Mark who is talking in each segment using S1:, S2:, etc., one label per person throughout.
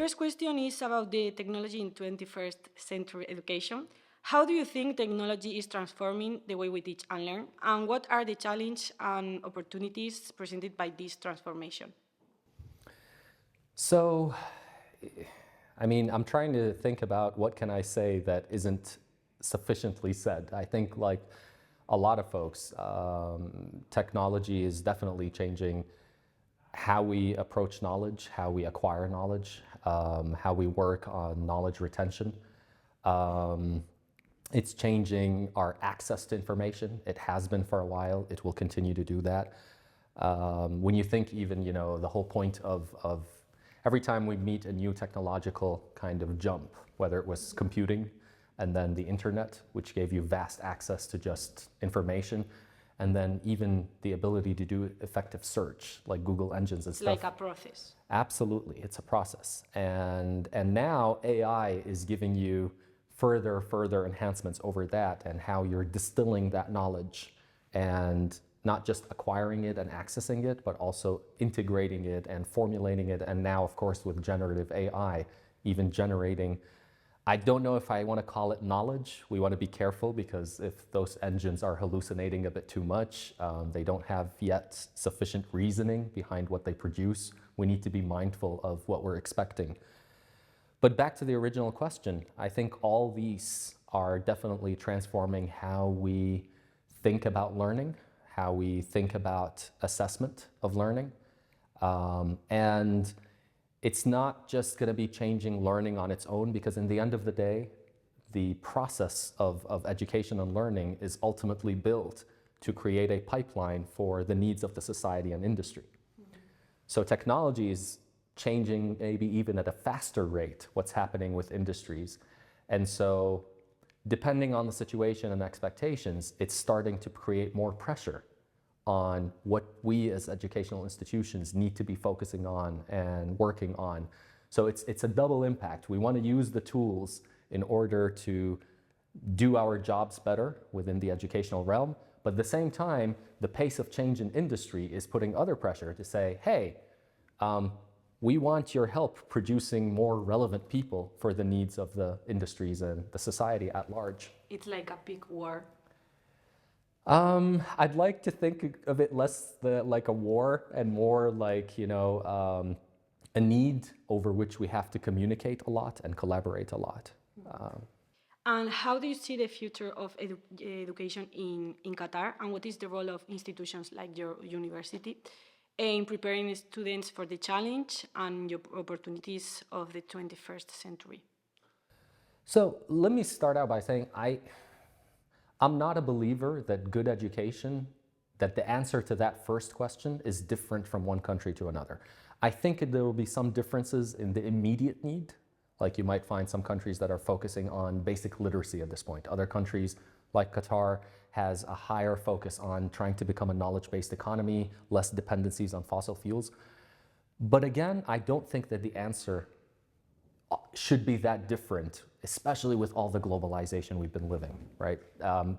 S1: first question is about the technology in 21st century education. How do you think technology is transforming the way we teach and learn? And what are the challenges and opportunities presented by this transformation?
S2: So, I mean, I'm trying to think about what can I say that isn't sufficiently said. I think, like a lot of folks, technology is definitely changing how we approach knowledge, how we acquire knowledge, how we work on knowledge retention. It's changing our access to information. It has been for a while. It will continue to do that. When you think even, the whole point of every time we meet a new technological kind of jump, whether it was computing and then the internet, which gave you vast access to just information, and then even the ability to do effective search, like Google engines and stuff.
S1: Like a process.
S2: Absolutely, it's a process. And now AI is giving you further enhancements over that, and how you're distilling that knowledge and not just acquiring it and accessing it, but also integrating it and formulating it. And now, of course, with generative AI, even generating, I don't know if I want to call it knowledge. We want to be careful, because if those engines are hallucinating a bit too much, they don't have yet sufficient reasoning behind what they produce. We need to be mindful of what we're expecting. But back to the original question, I think all these are definitely transforming how we think about learning, how we think about assessment of learning. And it's not just going to be changing learning on its own, because in the end of the day, the process of education and learning is ultimately built to create a pipeline for the needs of the society and industry. So technology is changing maybe even at a faster rate what's happening with industries. And so depending on the situation and expectations, it's starting to create more pressure on what we as educational institutions need to be focusing on and working on. So it's a double impact. We want to use the tools in order to do our jobs better within the educational realm, but at the same time, the pace of change in industry is putting other pressure to say, hey, we want your help producing more relevant people for the needs of the industries and the society at large.
S1: It's like a big war.
S2: I'd like to think of it less like a war and more like, a need over which we have to communicate a lot and collaborate a lot.
S1: And how do you see the future of education in Qatar? And what is the role of institutions like your university in preparing students for the challenge and your opportunities of the 21st century?
S2: So let me start out by saying I'm not a believer that good education, that the answer to that first question is different from one country to another. I think there will be some differences in the immediate need. Like you might find some countries that are focusing on basic literacy at this point. Other countries like Qatar has a higher focus on trying to become a knowledge-based economy, less dependencies on fossil fuels. But again, I don't think that the answer should be that different, especially with all the globalization we've been living, right?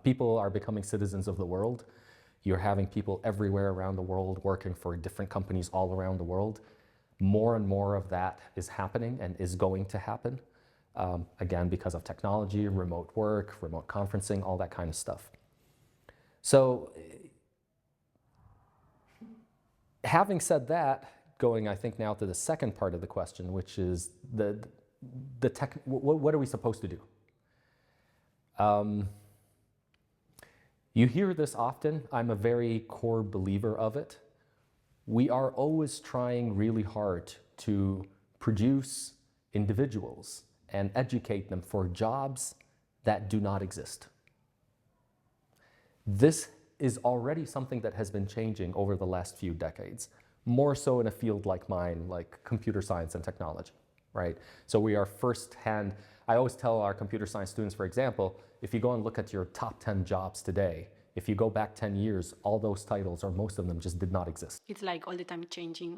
S2: People are becoming citizens of the world. You're having people everywhere around the world working for different companies all around the world. More and more of that is happening and is going to happen, again, because of technology, remote work, remote conferencing, all that kind of stuff. So having said that, going, I think, now to the second part of the question, which is what are we supposed to do? You hear this often. I'm a very core believer of it. We are always trying really hard to produce individuals and educate them for jobs that do not exist. This is already something that has been changing over the last few decades, more so in a field like mine, like computer science and technology, right? So we are firsthand. I always tell our computer science students, for example, if you go and look at your top 10 jobs today, if you go back 10 years, all those titles, or most of them, just did not exist.
S1: It's like all the time changing.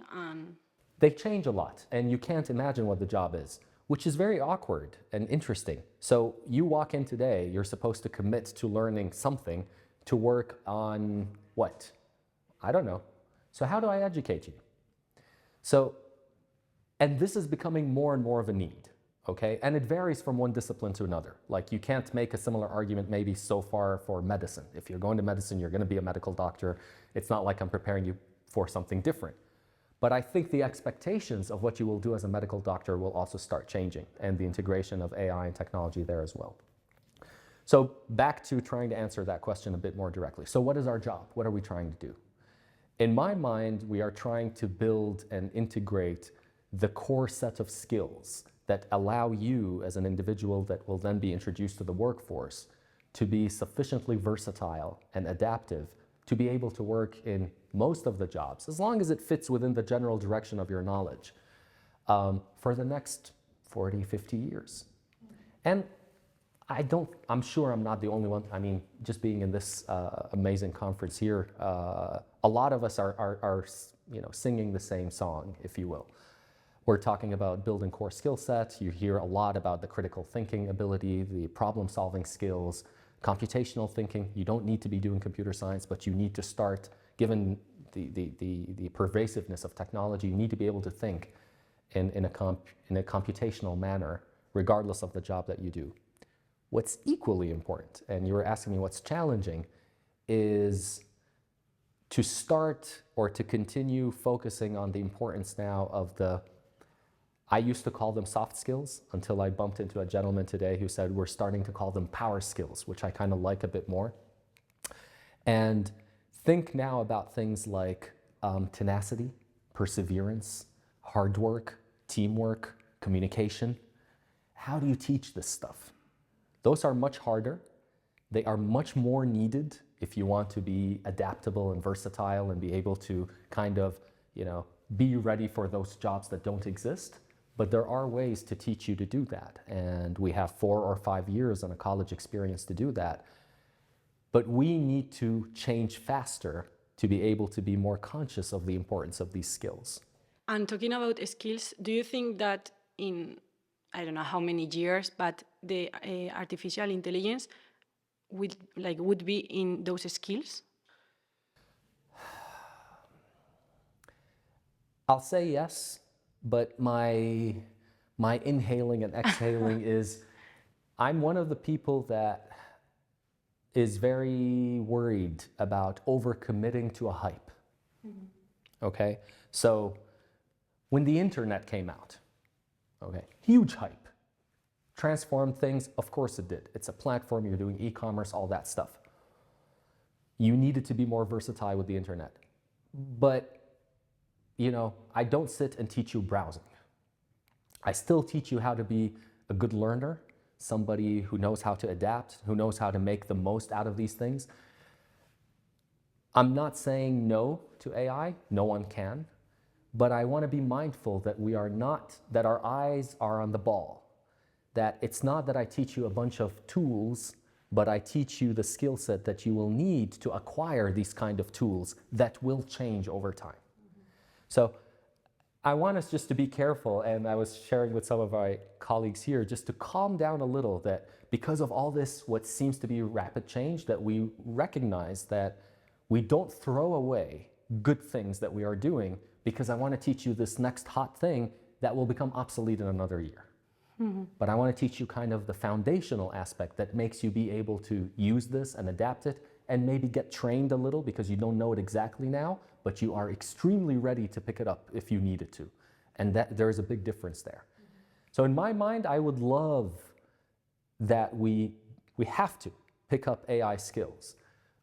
S2: They change a lot, and you can't imagine what the job is, which is very awkward and interesting. So you walk in today, you're supposed to commit to learning something to work on what? I don't know. So how do I educate you? So And this is becoming more and more of a need, okay? And it varies from one discipline to another. Like you can't make a similar argument maybe so far for medicine. If you're going to medicine, you're gonna be a medical doctor. It's not like I'm preparing you for something different. But I think the expectations of what you will do as a medical doctor will also start changing, and the integration of AI and technology there as well. So back to trying to answer that question a bit more directly. So what is our job? What are we trying to do? In my mind, we are trying to build and integrate the core set of skills that allow you as an individual that will then be introduced to the workforce to be sufficiently versatile and adaptive to be able to work in most of the jobs, as long as it fits within the general direction of your knowledge, for the next 40, 50 years. And I'm sure I'm not the only one. I mean, just being in this amazing conference here, a lot of us are singing the same song, if you will. We're talking about building core skill sets. You hear a lot about the critical thinking ability, the problem-solving skills, computational thinking. You don't need to be doing computer science, but you need to start, given the pervasiveness of technology, you need to be able to think in a computational manner, regardless of the job that you do. What's equally important, and you were asking me what's challenging, is to start or to continue focusing on the importance now of I used to call them soft skills until I bumped into a gentleman today who said we're starting to call them power skills, which I kind of like a bit more. And think now about things like tenacity, perseverance, hard work, teamwork, communication. How do you teach this stuff? Those are much harder. They are much more needed if you want to be adaptable and versatile and be able to kind of, be ready for those jobs that don't exist. But there are ways to teach you to do that. And we have 4 or 5 years on a college experience to do that. But we need to change faster to be able to be more conscious of the importance of these skills.
S1: And talking about skills, do you think that in, I don't know how many years, but the artificial intelligence would be in those skills?
S2: I'll say yes, but my inhaling and exhaling is, I'm one of the people that is very worried about overcommitting to a hype. Mm-hmm. Okay? So when the internet came out, okay, huge hype. Transformed things, of course it did. It's a platform, you're doing e-commerce, all that stuff. You needed to be more versatile with the internet. But, I don't sit and teach you browsing. I still teach you how to be a good learner, somebody who knows how to adapt, who knows how to make the most out of these things. I'm not saying no to AI, no one can, but I want to be mindful that that our eyes are on the ball, that it's not that I teach you a bunch of tools, but I teach you the skill set that you will need to acquire these kind of tools that will change over time. So I want us just to be careful, and I was sharing with some of our colleagues here, just to calm down a little, that because of all this, what seems to be rapid change, that we recognize that we don't throw away good things that we are doing because I want to teach you this next hot thing that will become obsolete in another year. Mm-hmm. But I want to teach you kind of the foundational aspect that makes you be able to use this and adapt it and maybe get trained a little because you don't know it exactly now, but you are extremely ready to pick it up if you need it to. And that there is a big difference there. Mm-hmm. So in my mind, I would love that we have to pick up AI skills.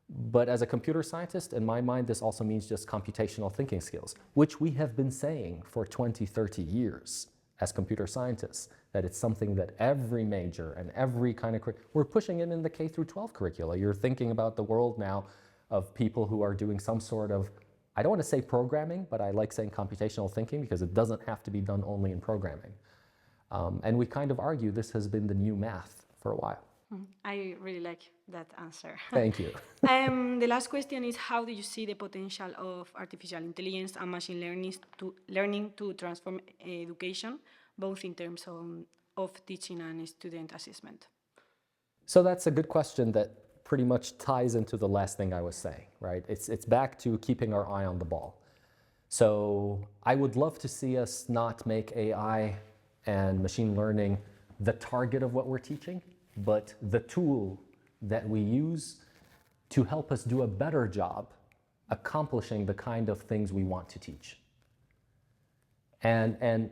S2: But as a computer scientist, in my mind, this also means just computational thinking skills, which we have been saying for 20, 30 years as computer scientists, that it's something that every major and every kind of, we're pushing it in the K through 12 curricula. You're thinking about the world now of people who are doing some sort of, I don't want to say programming, but I like saying computational thinking because it doesn't have to be done only in programming. And we kind of argue this has been the new math for a while.
S1: I really like that answer.
S2: Thank you.
S1: The last question is, how do you see the potential of artificial intelligence and machine learning to transform education, both in terms of teaching and student assessment?
S2: So that's a good question that pretty much ties into the last thing I was saying, right? It's back to keeping our eye on the ball. So I would love to see us not make AI and machine learning the target of what we're teaching, but the tool that we use to help us do a better job accomplishing the kind of things we want to teach. And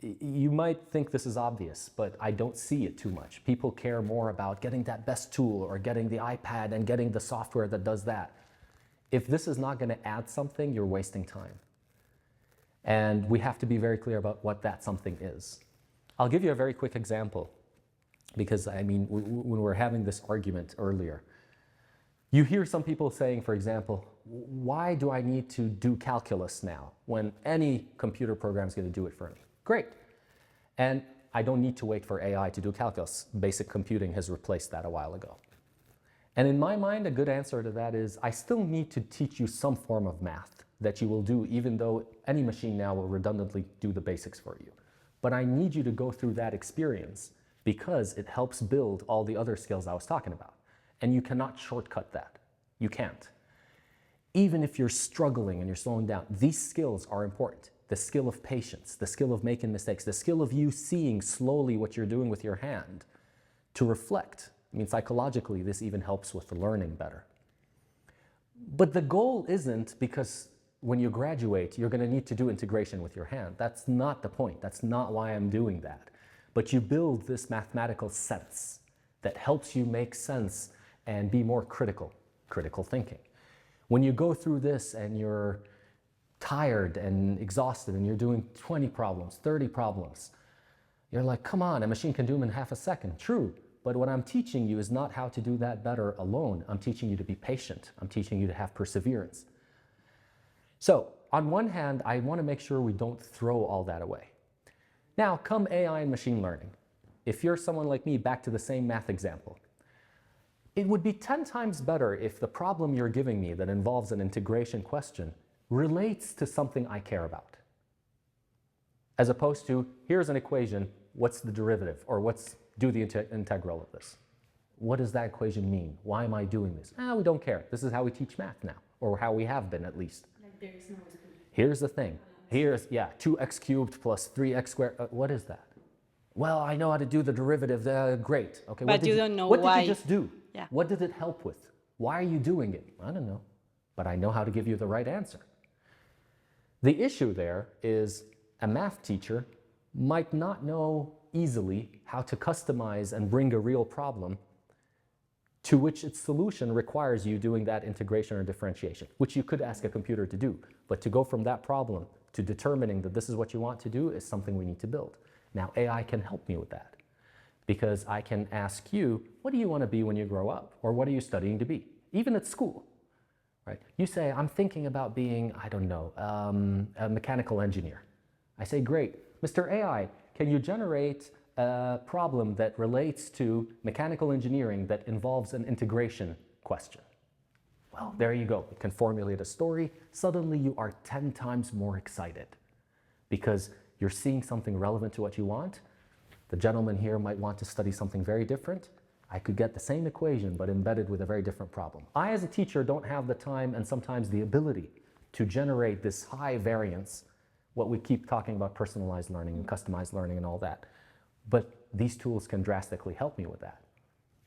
S2: you might think this is obvious, but I don't see it too much. People care more about getting that best tool or getting the iPad and getting the software that does that. If this is not going to add something, you're wasting time. And we have to be very clear about what that something is. I'll give you a very quick example, because I mean, when we were having this argument earlier, you hear some people saying, for example, why do I need to do calculus now when any computer program is going to do it for me? Great. And I don't need to wait for AI to do calculus. Basic computing has replaced that a while ago. And in my mind, a good answer to that is I still need to teach you some form of math that you will do, even though any machine now will redundantly do the basics for you. But I need you to go through that experience because it helps build all the other skills I was talking about. And you cannot shortcut that. You can't. Even if you're struggling and you're slowing down, these skills are important. The skill of patience, the skill of making mistakes, the skill of you seeing slowly what you're doing with your hand to reflect. I mean, psychologically, this even helps with learning better. But the goal isn't because when you graduate, you're going to need to do integration with your hand. That's not the point. That's not why I'm doing that. But you build this mathematical sense that helps you make sense and be more critical thinking. When you go through this and you're tired and exhausted and you're doing 20 problems, 30 problems, you're like, come on, a machine can do them in half a second. True, but what I'm teaching you is not how to do that better alone. I'm teaching you to be patient. I'm teaching you to have perseverance. So on one hand, I want to make sure we don't throw all that away. Now, come AI and machine learning. If you're someone like me, back to the same math example, it would be 10 times better if the problem you're giving me that involves an integration question relates to something I care about. As opposed to, here's an equation, what's the derivative? Or do the integral of this. What does that equation mean? Why am I doing this? We don't care. This is how we teach math now, or how we have been at least.
S1: Like there is no.
S2: Here's the thing. Here's, 2x cubed plus 3x squared. What is that? Well, I know how to do the derivative. Great. Okay.
S1: But you don't know
S2: why. What did you just do?
S1: Yeah.
S2: What did it help with? Why are you doing it? I don't know. But I know how to give you the right answer. The issue there is a math teacher might not know easily how to customize and bring a real problem to which its solution requires you doing that integration or differentiation, which you could ask a computer to do. But to go from that problem to determining that this is what you want to do is something we need to build. Now, AI can help me with that because I can ask you, what do you want to be when you grow up? Or what are you studying to be? Even at school, right? You say, I'm thinking about being, I don't know, a mechanical engineer. I say, great. Mr. AI, can you generate a problem that relates to mechanical engineering that involves an integration question? Well, there you go. It can formulate a story. Suddenly you are 10 times more excited because you're seeing something relevant to what you want. The gentleman here might want to study something very different. I could get the same equation, but embedded with a very different problem. I, as a teacher, don't have the time and sometimes the ability to generate this high variance, what we keep talking about personalized learning and customized learning and all that. But these tools can drastically help me with that.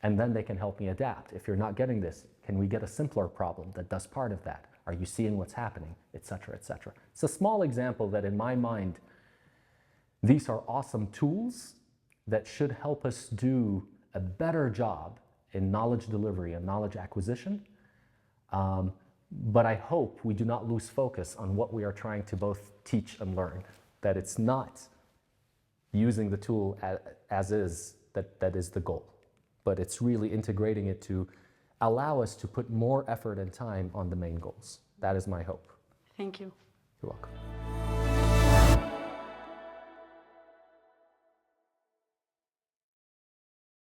S2: And then they can help me adapt. If you're not getting this, can we get a simpler problem that does part of that? Are you seeing what's happening, et cetera, et cetera. It's a small example that in my mind, these are awesome tools that should help us do a better job in knowledge delivery and knowledge acquisition. But I hope we do not lose focus on what we are trying to both teach and learn, that it's not using the tool as is that is the goal, but it's really integrating it to allow us to put more effort and time on the main goals. That is my hope.
S1: Thank you.
S2: You're welcome.